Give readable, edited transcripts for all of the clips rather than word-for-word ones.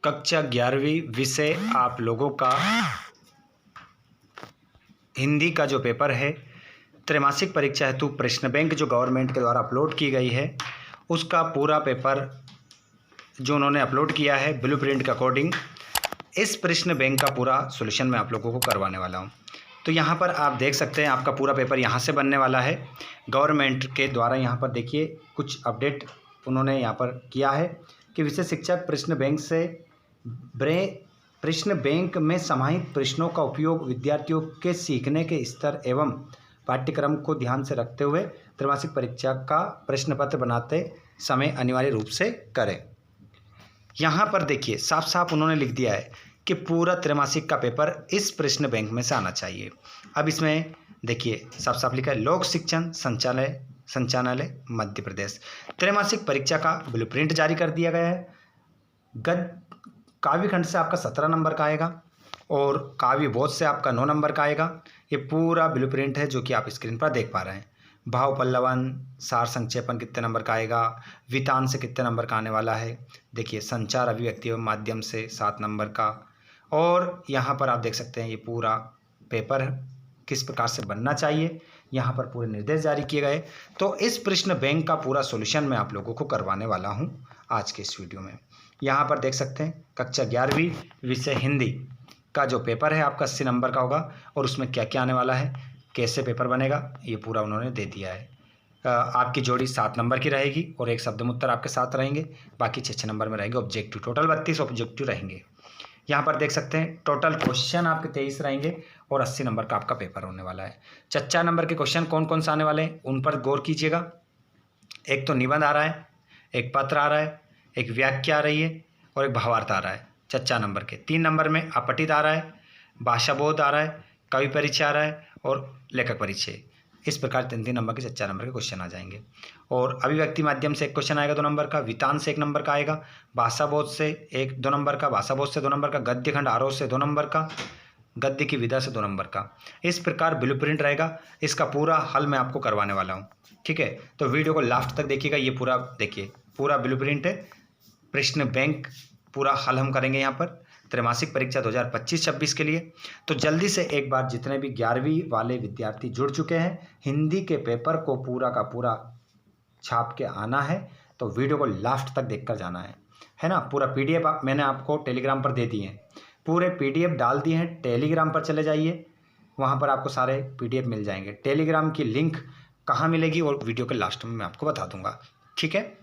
कक्षा 11वीं विषय आप लोगों का हिंदी का जो पेपर है, त्रैमासिक परीक्षा हेतु प्रश्न बैंक जो गवर्नमेंट के द्वारा अपलोड की गई है, उसका पूरा पेपर जो उन्होंने अपलोड किया है ब्लूप्रिंट के अकॉर्डिंग, इस प्रश्न बैंक का पूरा सॉल्यूशन मैं आप लोगों को करवाने वाला हूं। तो यहाँ पर आप देख सकते हैं आपका पूरा पेपर यहाँ से बनने वाला है। गवर्नमेंट के द्वारा यहाँ पर देखिए कुछ अपडेट उन्होंने यहाँ पर किया है कि विषय शिक्षक प्रश्न बैंक में समाहित प्रश्नों का उपयोग विद्यार्थियों के सीखने के स्तर एवं पाठ्यक्रम को ध्यान से रखते हुए त्रैमासिक परीक्षा का प्रश्न पत्र बनाते समय अनिवार्य रूप से करें। यहाँ पर देखिए साफ साफ उन्होंने लिख दिया है कि पूरा त्रैमासिक का पेपर इस प्रश्न बैंक में से आना चाहिए। अब इसमें देखिए साफ साफ लिखा है, लोक शिक्षण संचालनालय मध्य प्रदेश त्रैमासिक परीक्षा का ब्लूप्रिंट जारी कर दिया गया है। काव्य खंड से आपका 17 नंबर का आएगा और काव्य बोध से आपका 9 नंबर का आएगा। ये पूरा ब्लूप्रिंट है जो कि आप स्क्रीन पर देख पा रहे हैं। भाव पल्लवन, सार संक्षेपण कितने नंबर का आएगा, वितान से कितने नंबर का आने वाला है। देखिए संचार अभिव्यक्ति एवं माध्यम से 7 नंबर का। और यहाँ पर आप देख सकते हैं ये पूरा पेपर किस प्रकार से बनना चाहिए, यहाँ पर पूरे निर्देश जारी किए गए। तो इस प्रश्न बैंक का पूरा सॉल्यूशन मैं आप लोगों को करवाने वाला हूँ आज के इस वीडियो में। यहाँ पर देख सकते हैं कक्षा 11वीं विषय हिंदी का जो पेपर है आपका 80 नंबर का होगा और उसमें क्या क्या आने वाला है, कैसे पेपर बनेगा, ये पूरा उन्होंने दे दिया है। आपकी जोड़ी 7 नंबर की रहेगी और एक शब्द उत्तर आपके साथ रहेंगे, बाकी 6 नंबर में रहेंगे ऑब्जेक्टिव। टोटल 32 ऑब्जेक्टिव रहेंगे। यहाँ पर देख सकते हैं टोटल क्वेश्चन आपके 23 रहेंगे और 80 नंबर का आपका पेपर होने वाला है। 4 नंबर के क्वेश्चन कौन कौन से आने वाले हैं उन पर गौर कीजिएगा। एक तो निबंध आ रहा है, एक पत्र आ रहा है, एक व्याख्या आ रही है और एक भावार्थ आ रहा है 4 नंबर के। 3 नंबर में अपठित आ रहा है, भाषा बोध आ रहा है, कवि परिचय आ रहा है और लेखक परिचय। इस प्रकार 3 नंबर के 4 नंबर के क्वेश्चन आ जाएंगे। और अभिव्यक्ति माध्यम से एक क्वेश्चन आएगा 2 नंबर का, वितान से 1 नंबर का आएगा, भाषा बोध से 2 नंबर का, भाषा बोध से 2 नंबर का, गद्य खंड आरोह से 2 नंबर का, गद्य की विधा से 2 नंबर का। इस प्रकार ब्लूप्रिंट रहेगा। इसका पूरा हल मैं आपको करवाने वाला हूँ, ठीक है। तो वीडियो को लास्ट तक देखिएगा। ये पूरा देखिए पूरा ब्लूप्रिंट है, प्रश्न बैंक पूरा हल हम करेंगे यहाँ पर त्रैमासिक परीक्षा 2025-26 के लिए। तो जल्दी से एक बार जितने भी 11वीं वाले विद्यार्थी जुड़ चुके हैं, हिंदी के पेपर को पूरा का पूरा छाप के आना है। तो वीडियो को लास्ट तक देखकर जाना है ना। पूरा PDF मैंने आपको टेलीग्राम पर दे दिए हैं, पूरे PDF डाल दिए हैं। टेलीग्राम पर चले जाइए, वहाँ पर आपको सारे PDF मिल जाएंगे। टेलीग्राम की लिंक कहाँ मिलेगी और वीडियो के लास्ट में मैं आपको बता दूंगा, ठीक है।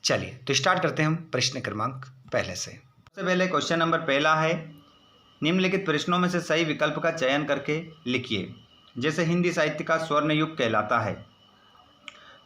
चलिए तो स्टार्ट करते हैं हम प्रश्न क्रमांक पहले से। सबसे पहले क्वेश्चन नंबर पहला है, निम्नलिखित प्रश्नों में से सही विकल्प का चयन करके लिखिए। जैसे हिंदी साहित्य का स्वर्ण युग कहलाता है,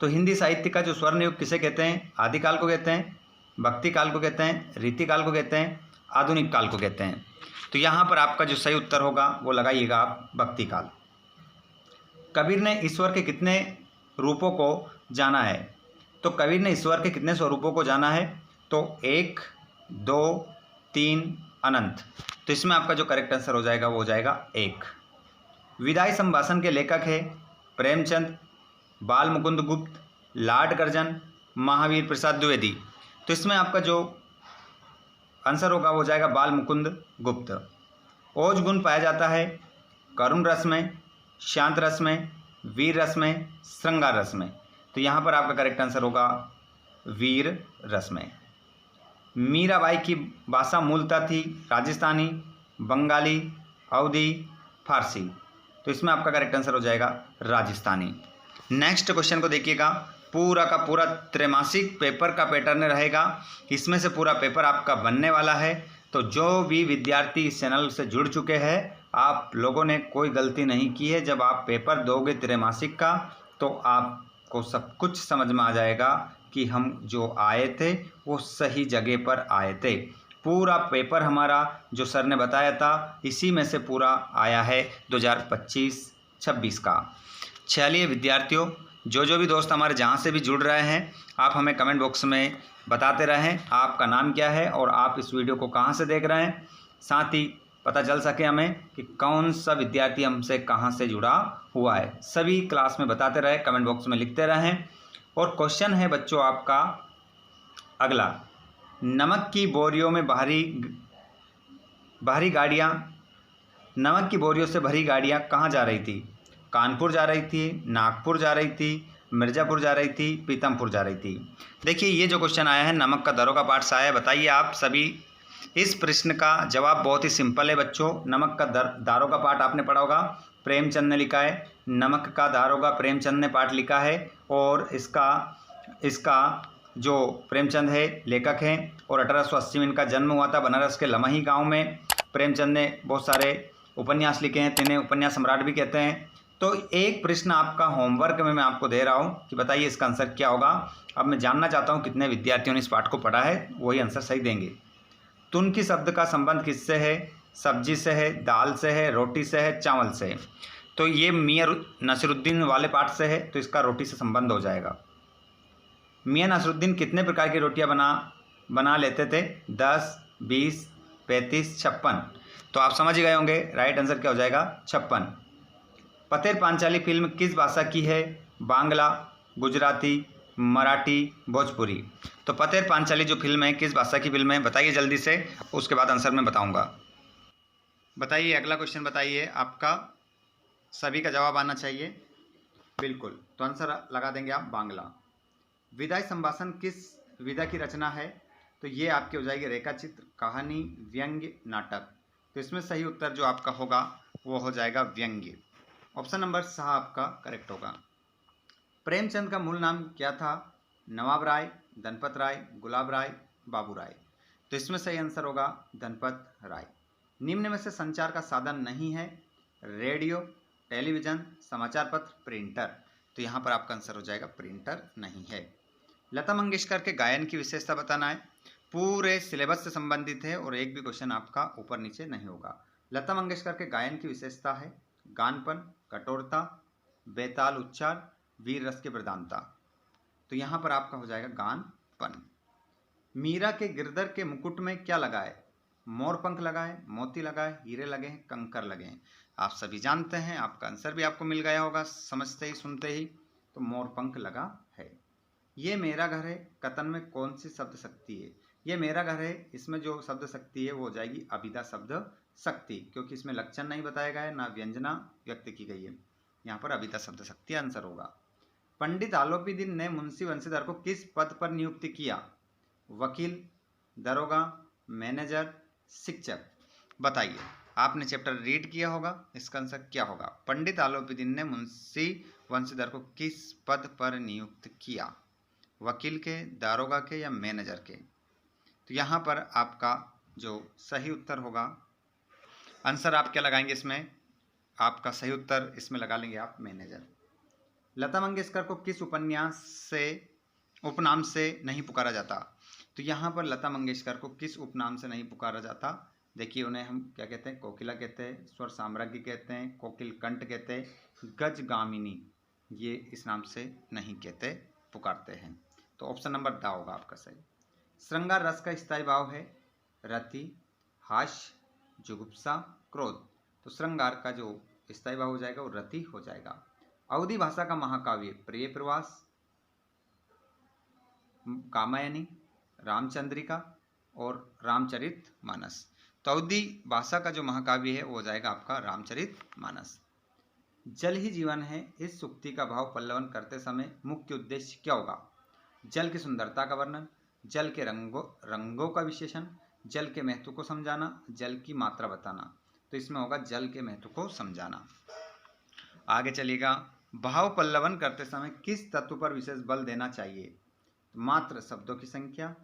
तो हिंदी साहित्य का जो स्वर्ण युग किसे कहते हैं? आदिकाल को कहते हैं, भक्ति काल को कहते हैं, रीतिकाल को कहते हैं, आधुनिक काल को कहते हैं। तो यहाँ पर आपका जो सही उत्तर होगा वो लगाइएगा आप भक्ति काल। कबीर ने ईश्वर के कितने रूपों को जाना है? तो कबीर ने ईश्वर के कितने स्वरूपों को जाना है? तो 1, 2, 3 अनंत। तो इसमें आपका जो करेक्ट आंसर हो जाएगा वो हो जाएगा 1। विदाई संभाषण के लेखक है प्रेमचंद, बाल मुकुंद गुप्त, लॉर्ड कर्जन, महावीर प्रसाद द्विवेदी। तो इसमें आपका जो आंसर होगा वो हो जाएगा बाल मुकुंद गुप्त। ओज गुण पाया जाता है करुण रस में, शांत रस में, वीर रस में, श्रृंगार रस में। तो यहाँ पर आपका करेक्ट आंसर होगा वीर रस में। मीराबाई की भाषा मूलतः थी राजस्थानी, बंगाली, अवधी, फारसी। तो इसमें आपका करेक्ट आंसर हो जाएगा राजस्थानी। नेक्स्ट क्वेश्चन को देखिएगा। पूरा का पूरा त्रैमासिक पेपर का पैटर्न रहेगा, इसमें से पूरा पेपर आपका बनने वाला है। तो जो भी विद्यार्थी इस चैनल से जुड़ चुके हैं, आप लोगों ने कोई गलती नहीं की है। जब आप पेपर दोगे त्रैमासिक का तो आपको सब कुछ समझ में आ जाएगा कि हम जो आए थे वो सही जगह पर आए थे। पूरा पेपर हमारा जो सर ने बताया था इसी में से पूरा आया है 2025-26 का। चलिए विद्यार्थियों, जो भी दोस्त हमारे जहाँ से भी जुड़ रहे हैं, आप हमें कमेंट बॉक्स में बताते रहें आपका नाम क्या है और आप इस वीडियो को कहाँ से देख रहे हैं, साथ ही पता चल सके हमें कि कौन सा विद्यार्थी हमसे कहाँ से जुड़ा हुआ है। सभी क्लास में बताते रहे, कमेंट बॉक्स में लिखते रहें। और क्वेश्चन है बच्चों आपका अगला, नमक की बोरियों में भारी गाड़ियाँ नमक की बोरियों से भरी गाड़ियाँ कहाँ जा रही थी? कानपुर जा रही थी, नागपुर जा रही थी, मिर्ज़ापुर जा रही थी, पीतमपुर जा रही थी। देखिए ये जो क्वेश्चन आया है नमक का दरों का पाठ से आया है। बताइए आप सभी, इस प्रश्न का जवाब बहुत ही सिंपल है बच्चों। नमक का दारों का पाठ आपने पढ़ा होगा, प्रेमचंद ने लिखा है। नमक का दारोगा प्रेमचंद ने पाठ लिखा है और इसका जो प्रेमचंद है लेखक हैं और 1880 में इनका जन्म हुआ था बनारस के लमही गांव में। प्रेमचंद ने बहुत सारे उपन्यास लिखे हैं, इन्हें उपन्यास सम्राट भी कहते हैं। तो एक प्रश्न आपका होमवर्क में मैं आपको दे रहा हूँ कि बताइए इसका आंसर क्या होगा। अब मैं जानना चाहता हूँ कितने विद्यार्थियों ने इस पाठ को पढ़ा है, वही आंसर सही देंगे। तुर्की शब्द का संबंध किससे है? सब्जी से है, दाल से है, रोटी से है, चावल से है। तो ये मियां नसीरुद्दीन वाले पाठ से है, तो इसका रोटी से संबंध हो जाएगा। मियां नसीरुद्दीन कितने प्रकार की रोटियां बना लेते थे? 10, 20, 35, 56। तो आप समझ गए होंगे राइट आंसर क्या हो जाएगा? 56। पथेर पांचाली फिल्म किस भाषा की है? बांग्ला, गुजराती, मराठी, भोजपुरी। तो पथेर पांचाली जो फिल्म है किस भाषा की फिल्म है? बताइए जल्दी से, उसके बाद आंसर मैं बताऊंगा। बताइए अगला क्वेश्चन बताइए, आपका सभी का जवाब आना चाहिए। बिल्कुल, तो आंसर लगा देंगे आप बांग्ला। विदाई संभाषण किस विधा की रचना है? तो ये आपकी हो जाएगी रेखा चित्र, कहानी, व्यंग्य, नाटक। तो इसमें सही उत्तर जो आपका होगा वो हो जाएगा व्यंग्य। ऑप्शन नंबर 6 आपका करेक्ट होगा। प्रेमचंद का मूल नाम क्या था? नवाब राय, धनपत राय, गुलाब राय, बाबू राय। तो इसमें सही आंसर होगा धनपत राय। निम्न में से संचार का साधन नहीं है? रेडियो, टेलीविजन, समाचार पत्र, प्रिंटर। तो यहाँ पर आपका आंसर हो जाएगा प्रिंटर नहीं है। लता मंगेशकर के गायन की विशेषता बताना है। पूरे सिलेबस से संबंधित है और एक भी क्वेश्चन आपका ऊपर नीचे नहीं होगा। लता मंगेशकर के गायन की विशेषता है गानपन, कठोरता, बेताल उच्चार, वीर रस की प्रधानता। तो यहाँ पर आपका हो जाएगा गानपन। मीरा के गिरधर के मुकुट में क्या लगा है? मोर पंख लगा है, मोती लगा है, हीरे लगे हैं, कंकर लगे हैं। आप सभी जानते हैं, आपका आंसर भी आपको मिल गया होगा समझते ही सुनते ही। तो मोर पंख लगा है। ये मेरा घर है कथन में कौन सी शब्द शक्ति है? ये मेरा घर है, इसमें जो शब्द शक्ति है वो हो जाएगी अभिधा शब्द शक्ति, क्योंकि इसमें लक्षण नहीं बताया गया है, ना व्यंजना व्यक्त की गई है। यहाँ पर अभिधा शब्द शक्ति आंसर होगा। पंडित आलोपीदीन ने मुंशी वंशीधर को किस पद पर नियुक्त किया? वकील, दरोगा, मैनेजर, शिक्षक। बताइए, आपने चैप्टर रीड किया होगा, इसका आंसर क्या होगा? पंडित आलोपीदीन ने मुंशी वंशीधर को किस पद पर नियुक्त किया? वकील के, दारोगा के या मैनेजर के? तो यहाँ पर आपका जो सही उत्तर होगा, आंसर आप क्या लगाएंगे इसमें? आपका सही उत्तर इसमें लगा लेंगे आप मैनेजर। लता मंगेशकर को किस उपनाम से नहीं पुकारा जाता? तो यहाँ पर लता मंगेशकर को किस उपनाम से नहीं पुकारा जाता? देखिए, उन्हें हम क्या कहते हैं? कोकिला कहते हैं, स्वर साम्राज्ञी कहते हैं, कोकिल कंठ कहते हैं, गजगामिनी, ये इस नाम से नहीं कहते, पुकारते हैं। तो ऑप्शन नंबर द होगा आपका सही। श्रृंगार रस का स्थायी भाव है रति, हास्य, जुगुप्सा, क्रोध। तो श्रृंगार का जो स्थायी भाव हो जाएगा वो रति हो जाएगा। अवधी भाषा का महाकाव्य प्रिय प्रवास, कामायनी, रामचंद्रिका और रामचरित मानस। तो अवधी भाषा का जो महाकाव्य है वो हो जाएगा आपका रामचरित मानस। जल ही जीवन है, इस सूक्ति का भाव पल्लवन करते समय मुख्य उद्देश्य क्या होगा? जल की सुंदरता का वर्णन, जल के रंगों का विशेषण, जल के महत्व को समझाना, जल की मात्रा बताना। तो इसमें होगा जल के महत्व को समझाना। आगे चलिएगा, भाव पल्लवन करते समय किस तत्व पर विशेष बल देना चाहिए? मात्र शब्दों की संख्या,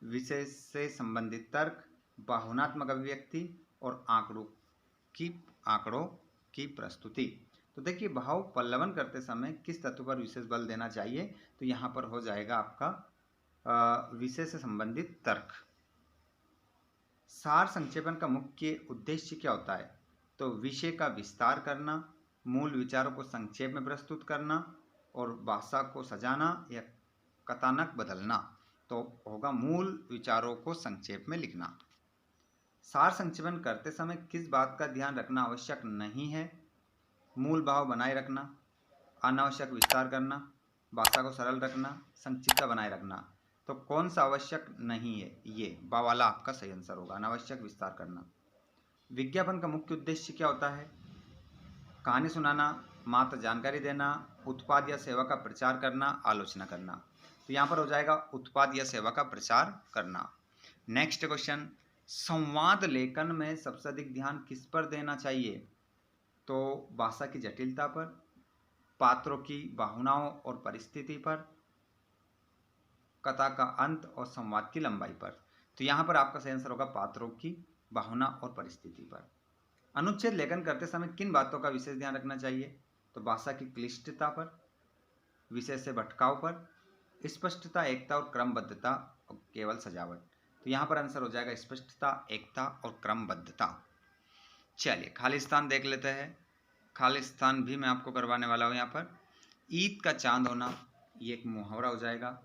विशेष से संबंधित तर्क, भावनात्मक अभिव्यक्ति और आंकड़ों की प्रस्तुति। तो देखिए, भाव पल्लवन करते समय किस तत्व पर विशेष बल देना चाहिए? तो यहाँ पर हो जाएगा आपका विषय से संबंधित तर्क। सार संक्षेपण का मुख्य उद्देश्य क्या होता है? तो विषय का विस्तार करना, मूल विचारों को संक्षेप में प्रस्तुत करना और भाषा को सजाना या कथानक बदलना। तो होगा मूल विचारों को संक्षेप में लिखना। सार संक्षेपण करते समय किस बात का ध्यान रखना आवश्यक नहीं है? मूल भाव बनाए रखना, अनावश्यक विस्तार करना, भाषा को सरल रखना, संक्षिप्तता बनाए रखना। तो कौन सा आवश्यक नहीं है, ये बा वाला आपका सही आंसर होगा, अनावश्यक विस्तार करना। विज्ञापन का मुख्य उद्देश्य क्या होता है? कहानी सुनाना, मात्र जानकारी देना, उत्पाद या सेवा का प्रचार करना, आलोचना करना। तो यहाँ पर हो जाएगा उत्पाद या सेवा का प्रचार करना। नेक्स्ट क्वेश्चन, संवाद लेखन में सबसे अधिक ध्यान किस पर देना चाहिए? तो भाषा की जटिलता पर, पात्रों की भावनाओं और परिस्थिति पर, कथा का अंत और संवाद की लंबाई पर। तो यहाँ पर आपका सही आंसर होगा पात्रों की भावना और परिस्थिति पर। अनुच्छेद लेखन करते समय किन बातों का विशेष ध्यान रखना चाहिए? तो भाषा की क्लिष्टता पर, विषय से भटकाव पर, स्पष्टता, एकता और क्रमबद्धता, और केवल सजावट। तो यहाँ पर आंसर हो जाएगा स्पष्टता, एकता और क्रमबद्धता। चलिए खाली स्थान देख लेते हैं। खाली स्थान भी मैं आपको करवाने वाला हूँ। यहाँ पर ईद का चांद होना, ये एक मुहावरा हो जाएगा।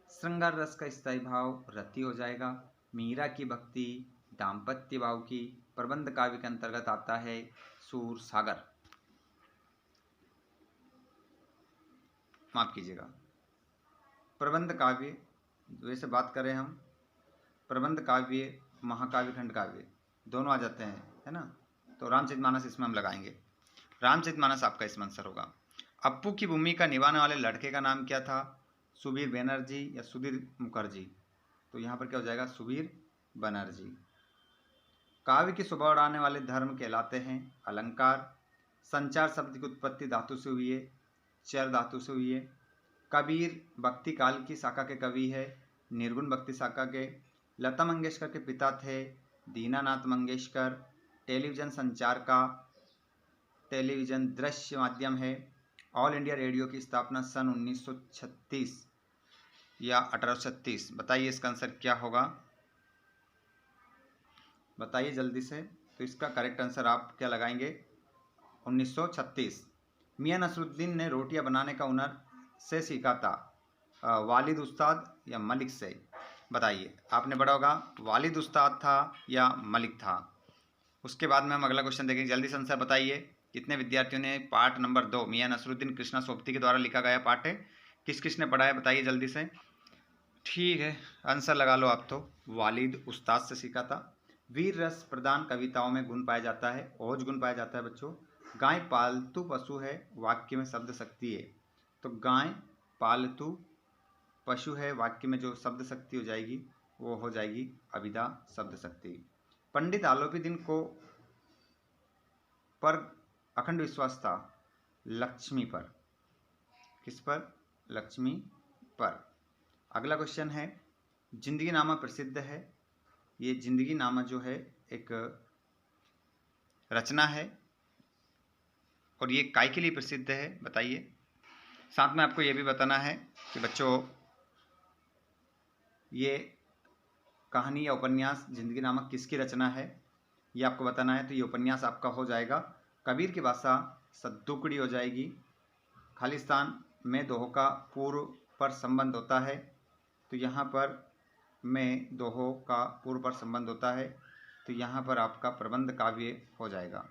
श्रृंगार रस का स्थायी भाव रति हो जाएगा। मीरा की भक्ति दाम्पत्य भाव की। प्रबंध काव्य के अंतर्गत आता है सूर सागर, माफ कीजिएगा, प्रबंध काव्य। वैसे बात करें हम प्रबंध काव्य, महाकाव्य, खंड काव्य दोनों आ जाते हैं, है ना। तो रामचरितमानस इसमें हम लगाएंगे। रामचरितमानस आपका इसमें आंसर होगा। अप्पू की भूमिका निभाने वाले लड़के का नाम क्या था? सुबीर बनर्जी या सुधीर मुखर्जी? तो यहाँ पर क्या हो जाएगा? सुबीर बनर्जी। काव्य की शोभा बढ़ाने वाले धर्म कहलाते हैं अलंकार। संचार शब्द की उत्पत्ति धातु से हुई है, चर धातु से हुई है। कबीर भक्ति काल की शाखा के कवि है, निर्गुण भक्ति शाखा के। लता मंगेशकर के पिता थे दीनानाथ मंगेशकर। टेलीविजन संचार का, टेलीविजन दृश्य माध्यम है। ऑल इंडिया रेडियो की स्थापना सन 1936 या 1836। बताइए इसका आंसर क्या होगा? बताइए जल्दी से। तो इसका करेक्ट आंसर आप क्या लगाएंगे? 1936। मियां नसरुद्दीन ने रोटियां बनाने का हुनर से सीखा था? वालिद उस्ताद या मलिक से? बताइए, आपने पढ़ा होगा वालिद उस्ताद था या मलिक था। उसके बाद में हम अगला क्वेश्चन देखेंगे। जल्दी से आंसर बताइए। कितने विद्यार्थियों ने पाठ नंबर 2 मियां नसरुद्दीन कृष्णा सोबती के द्वारा लिखा गया पाठ है, किस किस ने पढ़ा है? बताइए जल्दी से। ठीक है, आंसर लगा लो आप। तो वालिद उस्ताद से सीखा था। वीर रस प्रधान कविताओं में गुण पाया जाता है, ओज गुण पाया जाता है बच्चों। गाय पालतू पशु है, वाक्य में शब्द शक्ति है। तो गाय पालतू पशु है, वाक्य में जो शब्द शक्ति हो जाएगी वो हो जाएगी अभिधा शब्द शक्ति। पंडित आलोपी दिन को पर अखंड विश्वास था लक्ष्मी पर। किस पर? लक्ष्मी पर। अगला क्वेश्चन है, जिंदगी नामा प्रसिद्ध है। ये जिंदगी नामा जो है एक रचना है और ये काय के लिए प्रसिद्ध है? बताइए। साथ में आपको ये भी बताना है कि बच्चों ये कहानी या उपन्यास जिंदगी नामक किसकी रचना है, ये आपको बताना है। तो ये उपन्यास आपका हो जाएगा कबीर की भाषा सद्दुकड़ी हो जाएगी। खालिस्तान में दोहो का पूर्व पर संबंध होता है। तो यहाँ पर में दोहो का पूर्व पर संबंध होता है। तो यहाँ पर आपका प्रबंध काव्य हो जाएगा।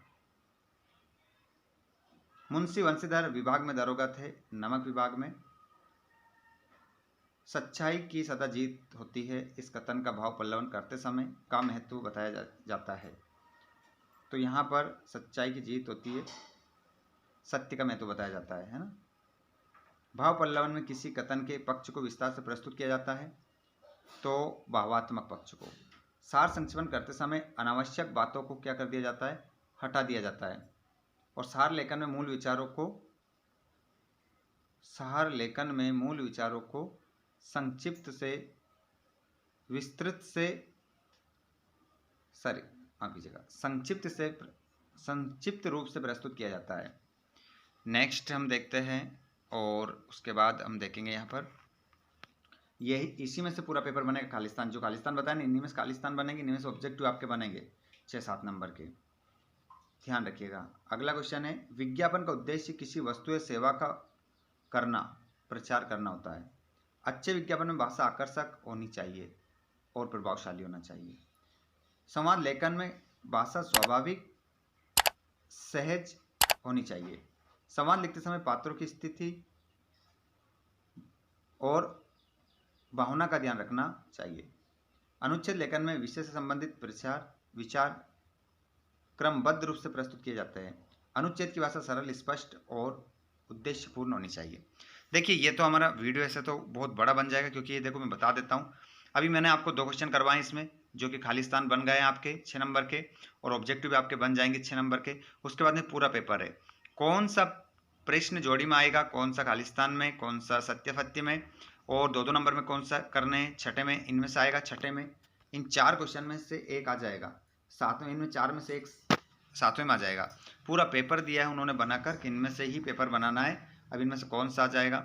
मुंशी वंशीधर विभाग में दरोगा थे, नमक विभाग में। सच्चाई की सदा जीत होती है, इस कथन का भाव पल्लवन करते समय का महत्व बताया जाता है। तो यहाँ पर सच्चाई की जीत होती है, सत्य का महत्व बताया जाता है ना। भाव पल्लवन में किसी कथन के पक्ष को विस्तार से प्रस्तुत किया जाता है, तो भावात्मक पक्ष को। सार संक्षेपण करते समय अनावश्यक बातों को क्या कर दिया जाता है? हटा दिया जाता है। और सार लेखन में मूल विचारों को संक्षिप्त से विस्तृत से संक्षिप्त रूप से प्रस्तुत किया जाता है। नेक्स्ट हम देखते हैं और उसके बाद हम देखेंगे यहाँ पर यही इसी में से पूरा पेपर बनेगा। खालिस्तान जो खालिस्तान बताया, इन्हीं में से खालिस्तान बनेंगे, इन्हीं में से ऑब्जेक्टिव आपके बनेंगे 6-7 नंबर के, ध्यान रखिएगा। अगला क्वेश्चन है, विज्ञापन का उद्देश्य किसी वस्तु या सेवा का करना, प्रचार करना होता है। अच्छे विज्ञापन में भाषा आकर्षक होनी चाहिए और प्रभावशाली होना चाहिए। संवाद लेखन में भाषा स्वाभाविक सहज होनी चाहिए। संवाद लिखते समय पात्रों की स्थिति और भावना का ध्यान रखना चाहिए। अनुच्छेद लेखन में विषय से संबंधित विचार क्रमबद्ध रूप से प्रस्तुत किए जाते हैं। अनुच्छेद की भाषा सरल, स्पष्ट और उद्देश्यपूर्ण होनी चाहिए। देखिए ये तो हमारा वीडियो ऐसे तो बहुत बड़ा बन जाएगा, क्योंकि ये देखो मैं बता देता हूँ। अभी मैंने आपको 2 क्वेश्चन करवाए इसमें, जो कि खाली स्थान बन गए आपके 6 नंबर के, और ऑब्जेक्टिव भी आपके बन जाएंगे 6 नंबर के। उसके बाद में पूरा पेपर है, कौन सा प्रश्न जोड़ी में आएगा, कौन सा खाली स्थान में, कौन सा सत्य में, और 2-2 नंबर में कौन सा करने हैं, छठे में इनमें से आएगा, छठे में इन 4 क्वेश्चन में से एक आ जाएगा, सातवें इनमें 4 में से एक सातवें में आ जाएगा। पूरा पेपर दिया है उन्होंने बनाकर कि इनमें से ही पेपर बनाना है। अब इनमें से कौन सा आ जाएगा,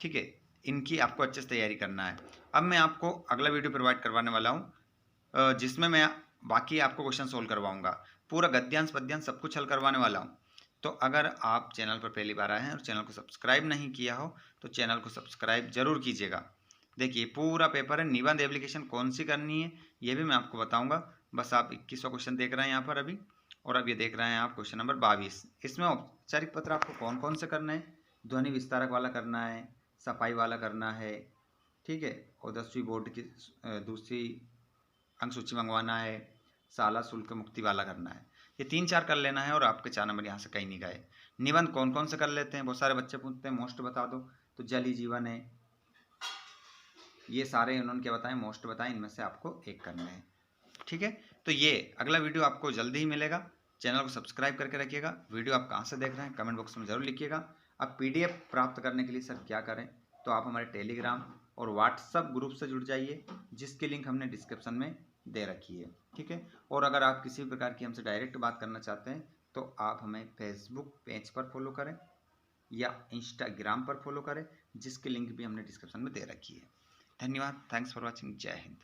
ठीक है, इनकी आपको अच्छे से तैयारी करना है। अब मैं आपको अगला वीडियो प्रोवाइड करवाने वाला हूँ, जिसमें मैं बाकी आपको क्वेश्चन सोल्व करवाऊंगा, पूरा गद्यांश पद्यांश सब कुछ हल करवाने वाला हूँ। तो अगर आप चैनल पर पहली बार आए हैं और चैनल को सब्सक्राइब नहीं किया हो तो चैनल को सब्सक्राइब जरूर कीजिएगा। देखिए पूरा पेपर है, निबंध एप्लीकेशन कौन सी करनी है ये भी मैं आपको बताऊंगा। बस आप 21वां क्वेश्चन देख रहे हैं यहाँ पर अभी, और अब ये देख रहे हैं आप क्वेश्चन नंबर 22। इसमें औपचारिक पत्र आपको कौन कौन से करना है, ध्वनि विस्तारक वाला करना है, सफाई वाला करना है, ठीक है, और 10वीं बोर्ड की दूसरी अंक सूची मंगवाना है, शाला शुल्क मुक्ति वाला करना है। ये 3-4 कर लेना है और आपके 4 नंबर यहाँ से कहीं नहीं गए। निबंध कौन कौन से कर लेते हैं, बहुत सारे बच्चे पूछते हैं मोस्ट बता दो, तो जल ही जीवन है, ये सारे उन्होंने क्या बताएं, मोस्ट बताएं, इनमें से आपको एक करना है, ठीक है। तो ये अगला वीडियो आपको जल्दी ही मिलेगा। चैनल को सब्सक्राइब करके रखिएगा। वीडियो आप कहाँ से देख रहे हैं कमेंट बॉक्स में जरूर लिखिएगा। अब PDF प्राप्त करने के लिए सर क्या करें, तो आप हमारे टेलीग्राम और व्हाट्सएप ग्रुप से जुड़ जाइए, जिसकी लिंक हमने डिस्क्रिप्शन में दे रखी है, ठीक है। और अगर आप किसी प्रकार की हमसे डायरेक्ट बात करना चाहते हैं तो आप हमें फेसबुक पेज पर फॉलो करें या इंस्टाग्राम पर फॉलो करें, जिसकी लिंक भी हमने डिस्क्रिप्शन में दे रखी है। धन्यवाद, थैंक्स फॉर वॉचिंग, जय हिंद।